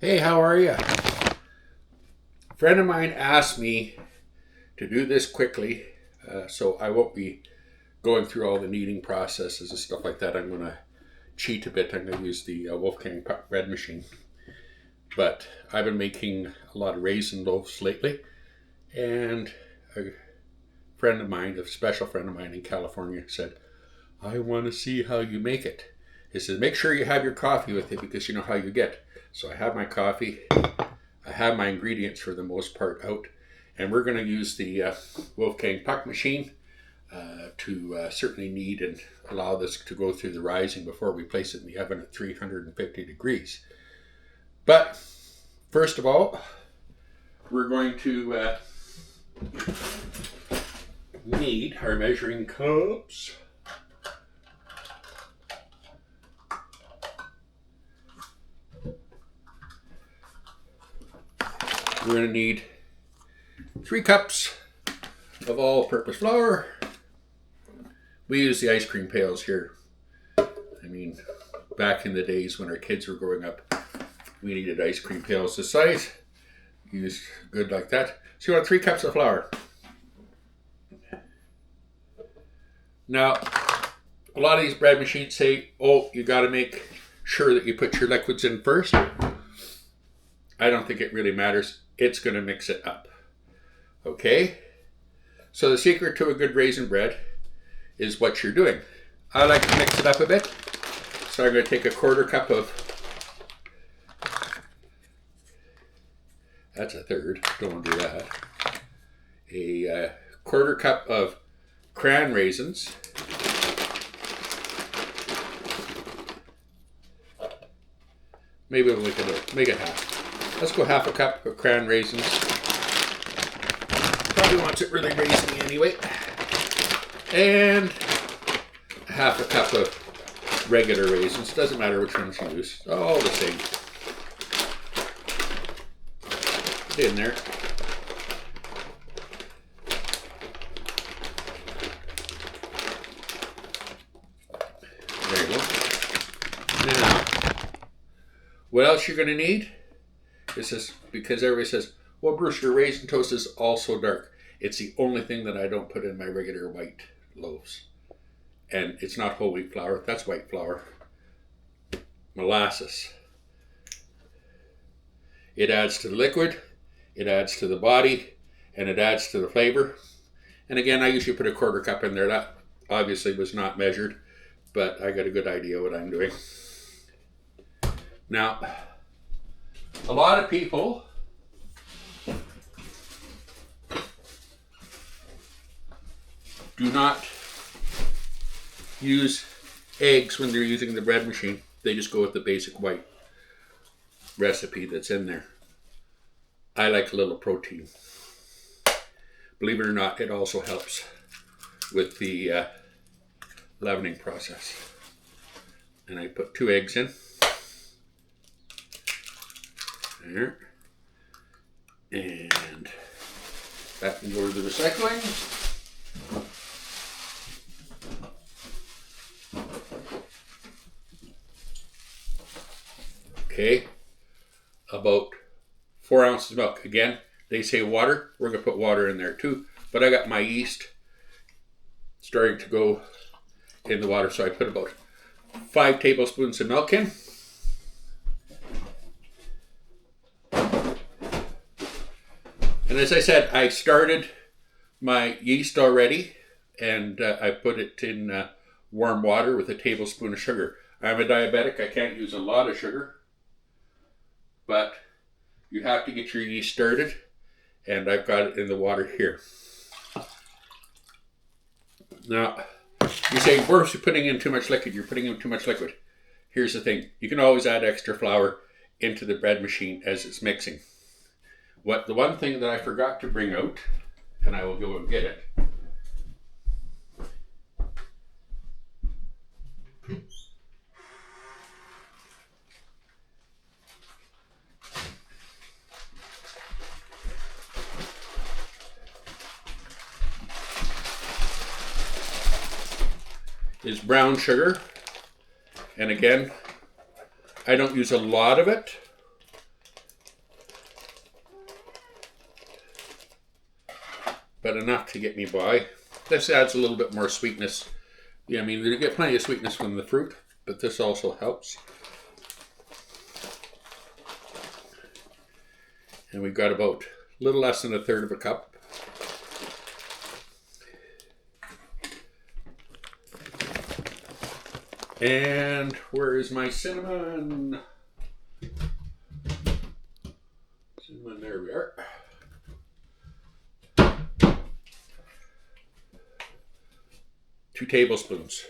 Hey, how are you? A friend of mine asked me to do this quickly, so I won't be going through all the kneading processes and stuff like that. I'm going to cheat a bit. I'm going to use the Wolfgang Puck bread machine. But I've been making a lot of raisin loaves lately, and a friend of mine, a special friend of mine in California, said, I want to see how you make it. He said, make sure you have your coffee with you because you know how you get. So I have my coffee. I have my ingredients for the most part out. And we're going to use the Wolfgang Puck machine to certainly knead and allow this to go through the rising before we place it in the oven at 350 degrees. But first of all, we're going to need our measuring cups. We're going to need 3 cups of all-purpose flour. We use the ice cream pails here. I mean, back in the days when our kids were growing up, we needed ice cream pails this size. Use good like that. So you want 3 cups of flour. Now, a lot of these bread machines say, oh, you got to make sure that you put your liquids in first. I don't think it really matters. It's going to mix it up. Okay? So the secret to a good raisin bread is what you're doing. I like to mix it up a bit. So I'm going to take a 1/4 cup of, that's a third, don't want to do that. A 1/4 cup of cran raisins. Maybe we'll make it half. Let's go 1/2 cup of cran raisins. Probably wants it really raisiny anyway. And 1/2 cup of regular raisins. Doesn't matter which ones you use. All the same. Put it in there. There you go. Now, what else you're going to need? This is because everybody says, well, Bruce, your raisin toast is also dark. It's the only thing that I don't put in my regular white loaves. And it's not whole wheat flour, that's white flour. Molasses. It adds to the liquid, it adds to the body, and it adds to the flavor. And again, I usually put a 1/4 cup in there. That obviously was not measured, but I got a good idea what I'm doing. Now, a lot of people do not use eggs when they're using the bread machine. They just go with the basic white recipe that's in there. I like a little protein. Believe it or not, it also helps with the leavening process. And I put 2 eggs in. There. And that can go to the recycling. Okay. About 4 ounces of milk. Again, they say water. We're going to put water in there too. But I got my yeast starting to go in the water. So I put about 5 tablespoons of milk in. And as I said, I started my yeast already, and I put it in warm water with a tablespoon of sugar. I'm a diabetic, I can't use a lot of sugar, but you have to get your yeast started, and I've got it in the water here. Now, you say, Bruce, you're putting in too much liquid, you're putting in too much liquid. Here's the thing, you can always add extra flour into the bread machine as it's mixing. The one thing that I forgot to bring out, and I will go and get it, is brown sugar. And again, I don't use a lot of it, but enough to get me by. This adds a little bit more sweetness. Yeah, I mean, you get plenty of sweetness from the fruit, but this also helps. And we've got about a little less than a third of a cup. And where is my cinnamon? Cinnamon, there we are. Two tablespoons.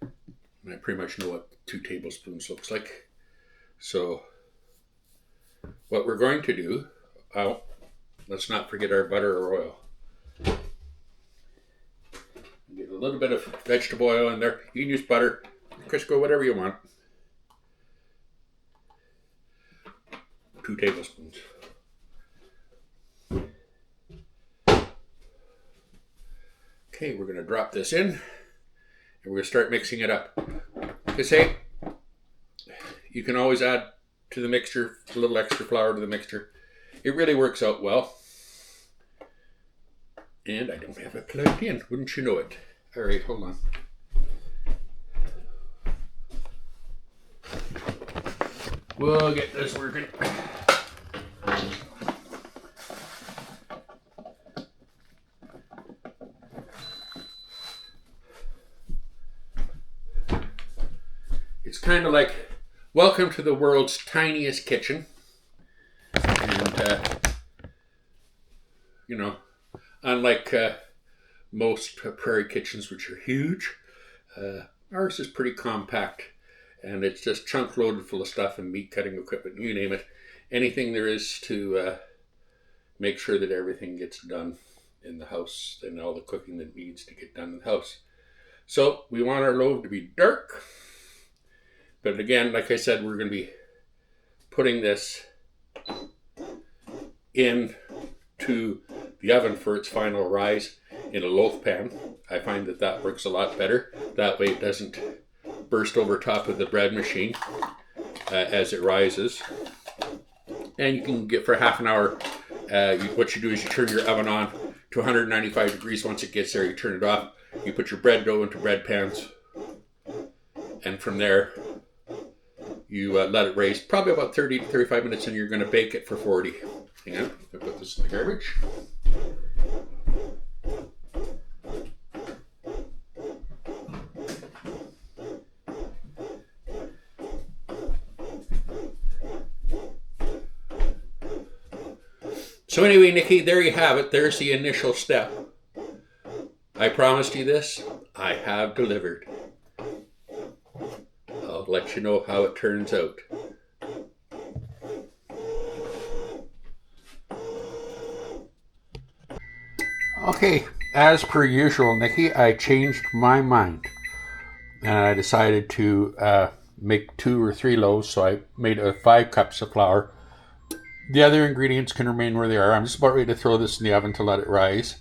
And I pretty much know what 2 tablespoons looks like. So what we're going to do, let's not forget our butter or oil. Get a little bit of vegetable oil in there. You can use butter, Crisco, whatever you want. 2 tablespoons. Okay, we're going to drop this in, and we're going to start mixing it up. Because hey, you can always add to the mixture a little extra flour to the mixture. It really works out well. And I don't have it plugged in, wouldn't you know it? All right, hold on. We'll get this working. It's kind of like, welcome to the world's tiniest kitchen. And, unlike most prairie kitchens, which are huge, ours is pretty compact. And it's just chunk loaded full of stuff and meat cutting equipment, you name it. Anything there is to make sure that everything gets done in the house and all the cooking that needs to get done in the house. So we want our loaf to be dark. But again, like I said, we're going to be putting this into the oven for its final rise in a loaf pan. I find that that works a lot better. That way it doesn't burst over top of the bread machine as it rises. And you can get for half an hour, what you do is you turn your oven on to 195 degrees. Once it gets there, you turn it off. You put your bread dough into bread pans. And from there, you let it raise probably about 30 to 35 minutes, and you're going to bake it for 40. Hang on, I'll put this in the garbage. So anyway, Nikki, there you have it. There's the initial step. I promised you this. I have delivered. I'll let you know how it turns out. Okay, as per usual, Nikki, I changed my mind. And I decided to make 2 or 3 loaves, so I made 5 cups of flour. The other ingredients can remain where they are. I'm just about ready to throw this in the oven to let it rise.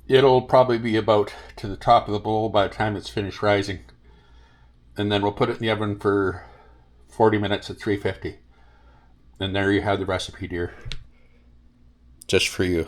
It'll probably be about to the top of the bowl by the time it's finished rising. And then we'll put it in the oven for 40 minutes at 350. And there you have the recipe, dear. Just for you.